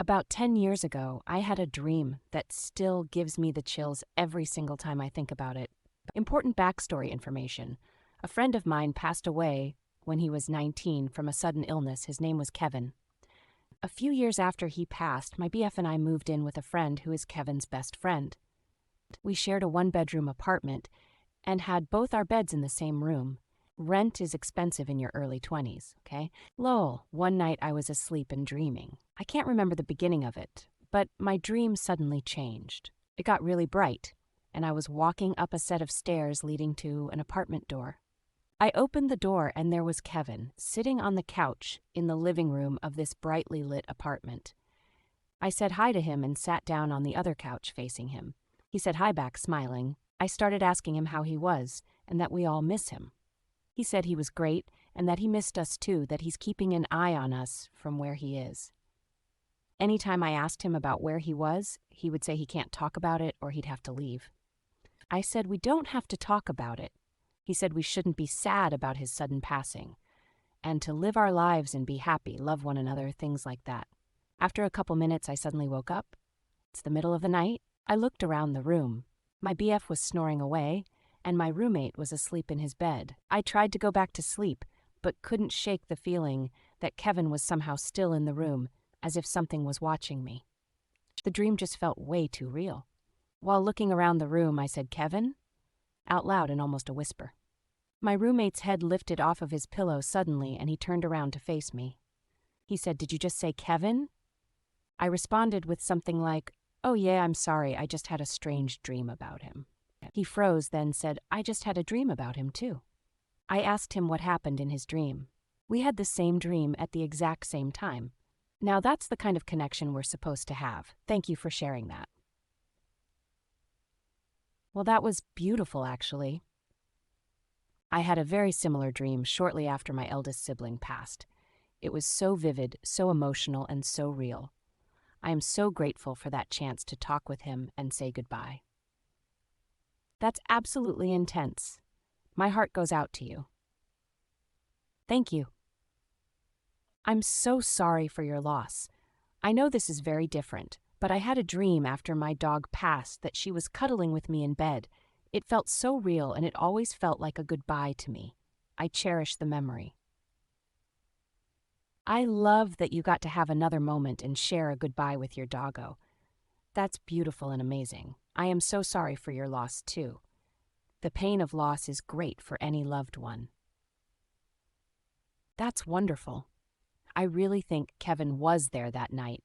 About 10 years ago, I had a dream that still gives me the chills every single time I think about it. Important backstory information. A friend of mine passed away when he was 19 from a sudden illness. His name was Kevin. A few years after he passed, my BF and I moved in with a friend who is Kevin's best friend. We shared a one-bedroom apartment and had both our beds in the same room. Rent is expensive in your early 20s, okay? Lol, one night I was asleep and dreaming. I can't remember the beginning of it, but my dream suddenly changed. It got really bright, and I was walking up a set of stairs leading to an apartment door. I opened the door and there was Kevin, sitting on the couch in the living room of this brightly lit apartment. I said hi to him and sat down on the other couch facing him. He said hi back, smiling. I started asking him how he was and that we all miss him. He said he was great and that he missed us too, that he's keeping an eye on us from where he is. Anytime I asked him about where he was, he would say he can't talk about it or he'd have to leave. I said we don't have to talk about it. He said we shouldn't be sad about his sudden passing, and to live our lives and be happy, love one another, things like that. After a couple minutes, I suddenly woke up. It's the middle of the night. I looked around the room. My BF was snoring away, and my roommate was asleep in his bed. I tried to go back to sleep, but couldn't shake the feeling that Kevin was somehow still in the room, as if something was watching me. The dream just felt way too real. While looking around the room, I said, "Kevin?" out loud in almost a whisper. My roommate's head lifted off of his pillow suddenly, and he turned around to face me. He said, "Did you just say Kevin?" I responded with something like, "Oh yeah, I'm sorry, I just had a strange dream about him." He froze, then said, "I just had a dream about him too." I asked him what happened in his dream. We had the same dream at the exact same time. Now that's the kind of connection we're supposed to have. Thank you for sharing that. Well, that was beautiful, actually. I had a very similar dream shortly after my eldest sibling passed. It was so vivid, so emotional, and so real. I am so grateful for that chance to talk with him and say goodbye. That's absolutely intense. My heart goes out to you. Thank you. I'm so sorry for your loss. I know this is very different, but I had a dream after my dog passed that she was cuddling with me in bed. It felt so real, and it always felt like a goodbye to me. I cherish the memory. I love that you got to have another moment and share a goodbye with your doggo. That's beautiful and amazing. I am so sorry for your loss, too. The pain of loss is great for any loved one. That's wonderful. I really think Kevin was there that night.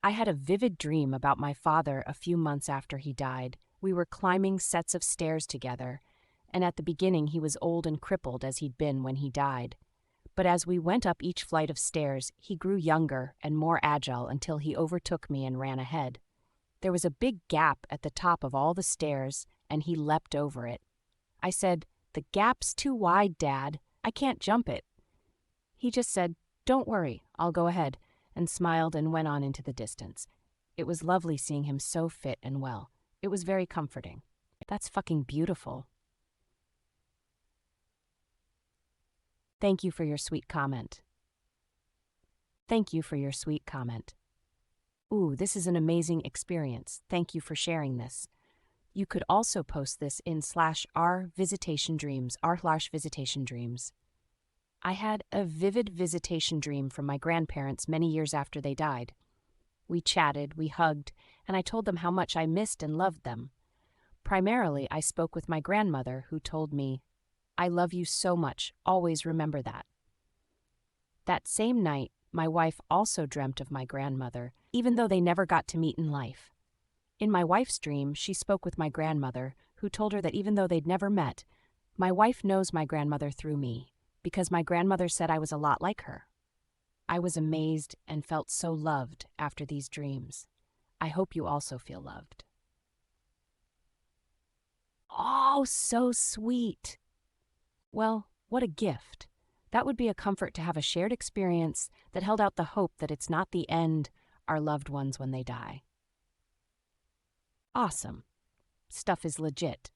I had a vivid dream about my father a few months after he died. We were climbing sets of stairs together, and at the beginning he was old and crippled as he'd been when he died. But as we went up each flight of stairs, he grew younger and more agile until he overtook me and ran ahead. There was a big gap at the top of all the stairs, and he leapt over it. I said, "The gap's too wide, Dad. I can't jump it." He just said, "Don't worry, I'll go ahead," and smiled and went on into the distance. It was lovely seeing him so fit and well. It was very comforting. That's fucking beautiful. Thank you for your sweet comment. Thank you for your sweet comment. Ooh, this is an amazing experience. Thank you for sharing this. You could also post this in /r/visitation dreams. I had a vivid visitation dream from my grandparents many years after they died. We chatted, we hugged, and I told them how much I missed and loved them. Primarily, I spoke with my grandmother, who told me, "I love you so much, always remember that." That same night, my wife also dreamt of my grandmother, even though they never got to meet in life. In my wife's dream, she spoke with my grandmother, who told her that even though they'd never met, my wife knows my grandmother through me, because my grandmother said I was a lot like her. I was amazed and felt so loved after these dreams. I hope you also feel loved. Oh, so sweet. Well, what a gift. That would be a comfort to have a shared experience that held out the hope that it's not the end, our loved ones when they die. Awesome. Stuff is legit.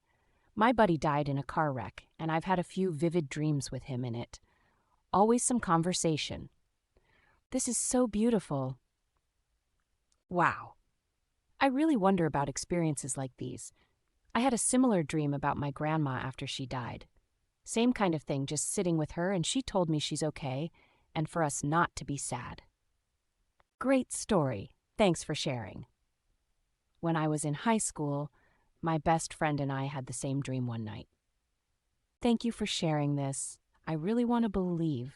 My buddy died in a car wreck, and I've had a few vivid dreams with him in it. Always some conversation. This is so beautiful. Wow. I really wonder about experiences like these. I had a similar dream about my grandma after she died. Same kind of thing, just sitting with her, and she told me she's okay and for us not to be sad. Great story. Thanks for sharing. When I was in high school, my best friend and I had the same dream one night. Thank you for sharing this. I really want to believe